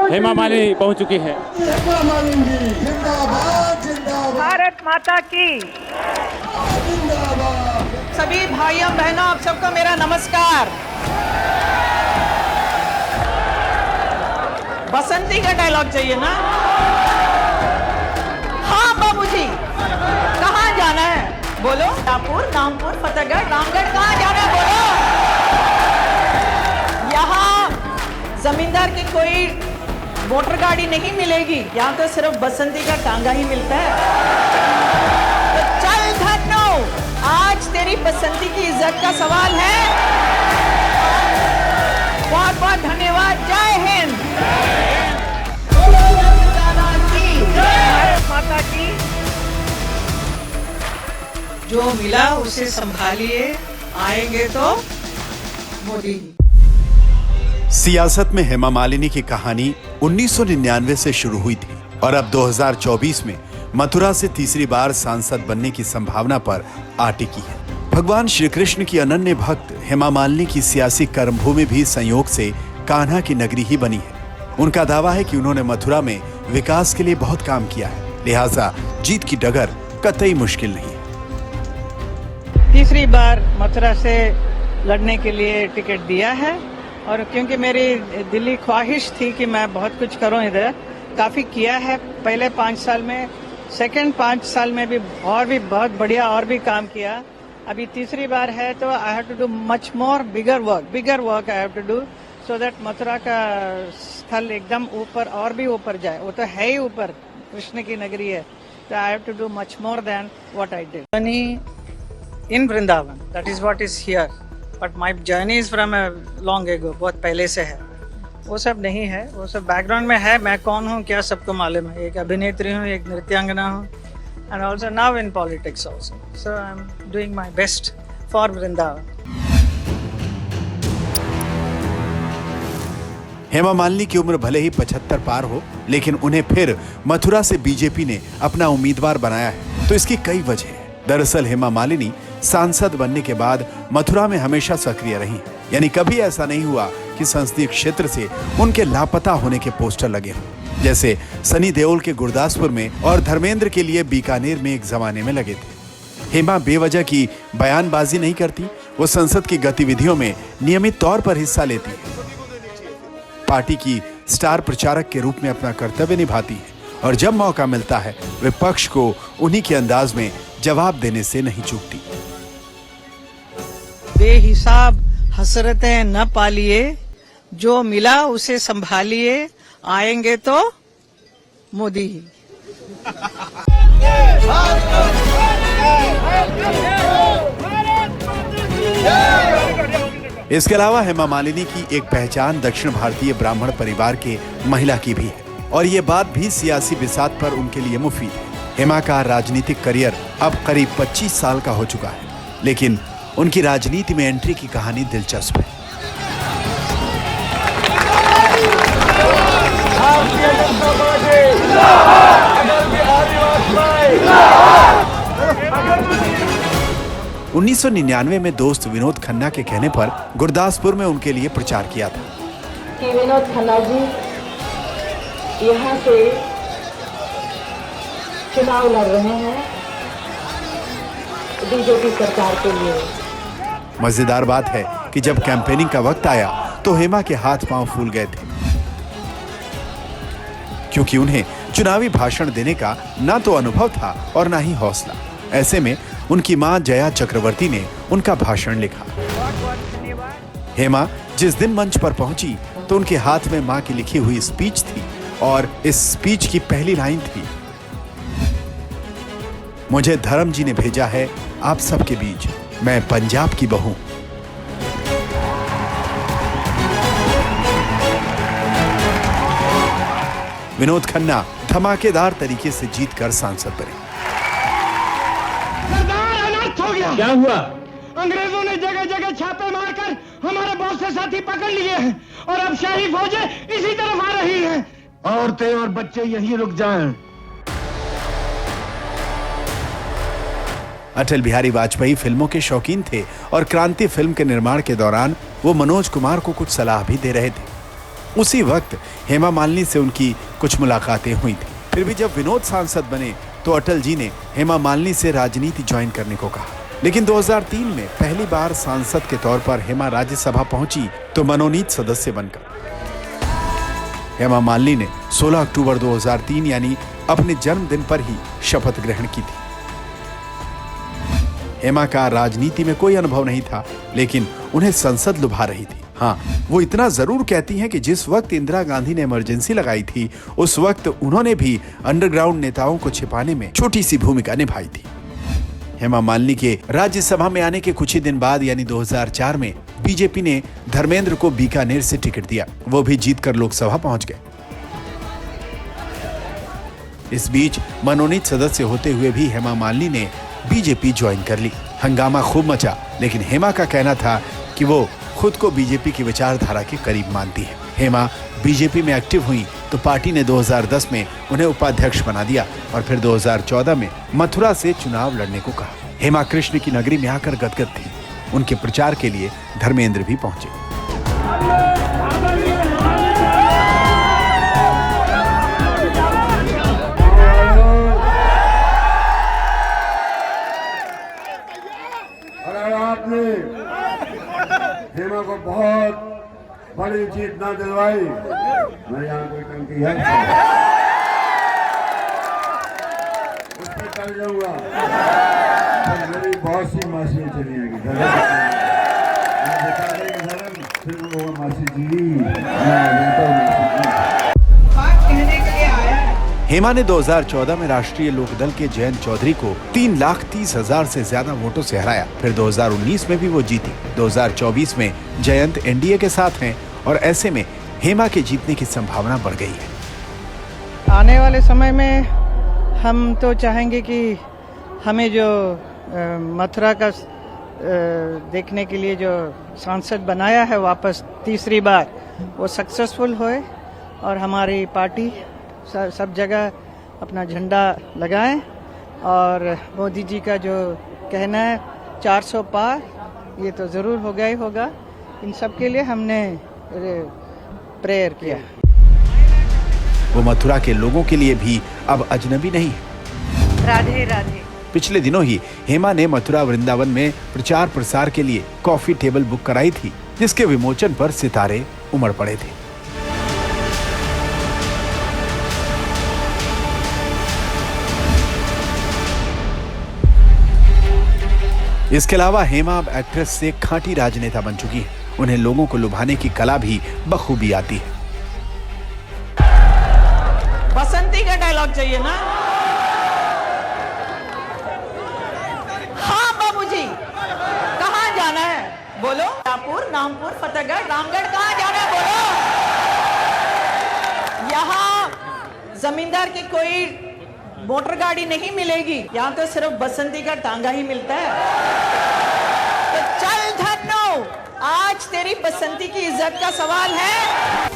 हेमा मालिनी पहुंच चुकी है। हेमा मालिनी जिंदाबाद जिंदाबाद, भारत माता की। जिंदाबाद। सभी भाइयों बहनों आप सबको मेरा नमस्कार। बसंती का डायलॉग चाहिए ना? हाँ बाबूजी, कहाँ जाना है बोलो? रामपुर, नामपुर, फतेहगढ़, रामगढ़, कहाँ जाना है बोलो? यहाँ जमींदार की कोई मोटर गाड़ी नहीं मिलेगी, यहाँ तो सिर्फ बसंती का टांगा ही मिलता है। तो चल धन्नो, आज तेरी बसंती की इज्जत का सवाल है। बहुत बहुत धन्यवाद। जय हिंद। भारत माता की। जो मिला उसे संभालिए, आएंगे तो मोदी। सियासत में हेमा मालिनी की कहानी 1999 से शुरू हुई थी और अब 2024 में मथुरा से तीसरी बार सांसद बनने की संभावना पर आ टिकी है। भगवान श्री कृष्ण की अनन्य भक्त हेमा मालिनी की सियासी कर्मभूमि भी संयोग से कान्हा की नगरी ही बनी है। उनका दावा है कि उन्होंने मथुरा में विकास के लिए बहुत काम किया है, लिहाजा जीत की डगर कतई मुश्किल नहीं है। तीसरी बार मथुरा से लड़ने के लिए टिकट दिया है और क्योंकि मेरी दिली ख्वाहिश थी कि मैं बहुत कुछ करूं, इधर काफ़ी किया है पहले 5 साल में, सेकंड 5 साल में भी और भी बहुत बढ़िया और भी काम किया। अभी तीसरी बार है तो I have to do much more bigger work I have to do so that Mathura का स्थल एकदम ऊपर और भी ऊपर जाए। वो तो है ही ऊपर, कृष्ण की नगरी है, तो I have to do much more than what I did in Vrindavan. That is what is here, but my journey is from long ago, बहुत पहले से है। वो सब नहीं है, वो सब बैकग्राउंड में है। मैं कौन हूँ क्या सबको मालूम है। एक अभिनेत्री हूँ, एक नृत्यांगना हूँ, and also now in politics also, so I am doing my best for Vrindavan. Hema Malini की उम्र भले ही 75 पार हो, लेकिन उन्हें फिर मथुरा से बीजेपी ने अपना उम्मीदवार बनाया है, तो इसकी कई वजह है। दरअसल हेमा मालिनी सांसद बनने के बाद मथुरा में हमेशा सक्रिय रही, यानी कभी ऐसा नहीं हुआ कि संसदीय क्षेत्र से उनके लापता होने के पोस्टर लगे हों, जैसे सनी देओल के गुरदासपुर में और धर्मेंद्र के लिए बीकानेर में एक जमाने में लगे थे। हेमा बेवजह की बयानबाजी नहीं करती, वो संसद की गतिविधियों में नियमित तौर पर हिस्सा लेती है, पार्टी की स्टार प्रचारक के रूप में अपना कर्तव्य निभाती है और जब मौका मिलता है विपक्ष को उन्हीं के अंदाज में जवाब देने से नहीं चूकती। बेहिसाब हसरतें न पालिए, जो मिला उसे संभालिए, आएंगे तो मोदी ही। इसके अलावा हेमा मालिनी की एक पहचान दक्षिण भारतीय ब्राह्मण परिवार के महिला की भी है और ये बात भी सियासी बिसात पर उनके लिए मुफीद है। हेमा का राजनीतिक करियर अब करीब 25 साल का हो चुका है, लेकिन उनकी राजनीति में एंट्री की कहानी दिलचस्प है। 1999 में दोस्त विनोद खन्ना के कहने पर गुरदासपुर में उनके लिए प्रचार किया था कि विनोद खन्ना जी यहाँ से चुनाव लड़ रहे हैं बीजेपी सरकार के लिए। मजेदार बात है कि जब कैंपेनिंग का वक्त आया तो हेमा के हाथ पांव फूल गए थे, क्योंकि उन्हें चुनावी भाषण देने का ना तो अनुभव था और ना ही हौसला। ऐसे में उनकी मां जया चक्रवर्ती ने उनका भाषण लिखा। हेमा जिस दिन मंच पर पहुंची तो उनके हाथ में मां की लिखी हुई स्पीच थी और इस स्पीच की पहली लाइन थी, मुझे धर्म जी ने भेजा है आप सबके बीच, मैं पंजाब की बहू। विनोद खन्ना धमाकेदार तरीके से जीतकर सांसद बने। क्या हुआ? अंग्रेजों ने जगह जगह छापे मारकर हमारे बहुत से साथी पकड़ लिए हैं और अब शाही फौजें इसी तरफ आ रही हैं। औरतें और बच्चे यहीं रुक जाएं। अटल बिहारी वाजपेयी फिल्मों के शौकीन थे और क्रांति फिल्म के निर्माण के दौरान वो मनोज कुमार को कुछ सलाह भी दे रहे थे। उसी वक्त हेमा मालिनी से उनकी कुछ मुलाकातें हुई थी। फिर भी जब विनोद सांसद बने तो अटल जी ने हेमा मालिनी से राजनीति ज्वाइन करने को कहा। लेकिन 2003 में पहली बार सांसद के तौर पर हेमा राज्यसभा पहुंची तो मनोनीत सदस्य बनकर। हेमा मालिनी ने 16 अक्टूबर 2003 यानी अपने जन्मदिन पर ही शपथ ग्रहण की थी। हेमा का राजनीति में कोई अनुभव नहीं था, लेकिन उन्हें संसद लुभा रही थी। हाँ, वो इतना जरूर कहती हैं कि जिस वक्त इंदिरा गांधी ने इमरजेंसी लगाई थी उस वक्त उन्होंने भी अंडरग्राउंड नेताओं को छिपाने में छोटी सी भूमिका निभाई थी। हेमा मालिनी के राज्यसभा में आने के कुछ ही दिन बाद यानी 2004 में बीजेपी ने धर्मेंद्र को बीकानेर से टिकट दिया। वो भी जीतकर लोकसभा पहुंच गए। इस बीच मनोनीत सदस्य होते हुए भी हेमा मालिनी ने बीजेपी ज्वाइन कर ली। हंगामा खूब मचा, लेकिन हेमा का कहना था कि वो खुद को बीजेपी की विचारधारा के करीब मानती है। हेमा बीजेपी में एक्टिव हुई तो पार्टी ने 2010 में उन्हें उपाध्यक्ष बना दिया और फिर 2014 में मथुरा से चुनाव लड़ने को कहा। हेमा कृष्ण की नगरी में आकर गदगद थी। उनके प्रचार के लिए धर्मेंद्र भी पहुंचे। अगर आपने हेमा को बहुत बड़ी जीत ना दिलवाई, मेरे यहाँ कोई टंकी है उस पर चल जाऊंगा। मेरी बहुत सी मासी चली आएगी, फिर वो मासी जी हेमा ने 2014 में राष्ट्रीय लोकदल के जयंत चौधरी को 3,30,000 से ज्यादा वोटों से हराया। फिर 2019 में भी वो जीती। 2024 में जयंत एनडीए के साथ हैं और ऐसे में हेमा के जीतने की संभावना बढ़ गई है। आने वाले समय में हम तो चाहेंगे कि हमें जो मथुरा का देखने के लिए जो सांसद बनाया है वापस तीसरी बार, वो सक्सेसफुल होए और हमारी पार्टी सब जगह अपना झंडा लगाएं। और मोदी जी का जो कहना है 400 पार, ये तो ज़रूर होगा ही होगा। इन सब के लिए हमने प्रेयर किया। वो मथुरा के लोगों के लिए भी अब अजनबी नहीं है। राधे राधे। पिछले दिनों ही हेमा ने मथुरा वृंदावन में प्रचार प्रसार के लिए कॉफी टेबल बुक कराई थी, जिसके विमोचन पर सितारे उमड़ पड़े थे। इसके अलावा हेमा अब एक्ट्रेस से खांटी राजनेता बन चुकी है। उन्हें लोगों को लुभाने की कला भी बखूबी आती है। बसंती का डायलॉग चाहिए ना? हाँ बाबूजी, कहाँ जाना है बोलो? रामपुर, नामपुर, फतेहगढ़, रामगढ़, कहाँ जाना है बोलो? यहाँ जमींदार की कोई मोटर गाड़ी नहीं मिलेगी, यहाँ तो सिर्फ बसंती का टांगा ही मिलता है। तो चल धन्नो, आज तेरी बसंती की इज्जत का सवाल है।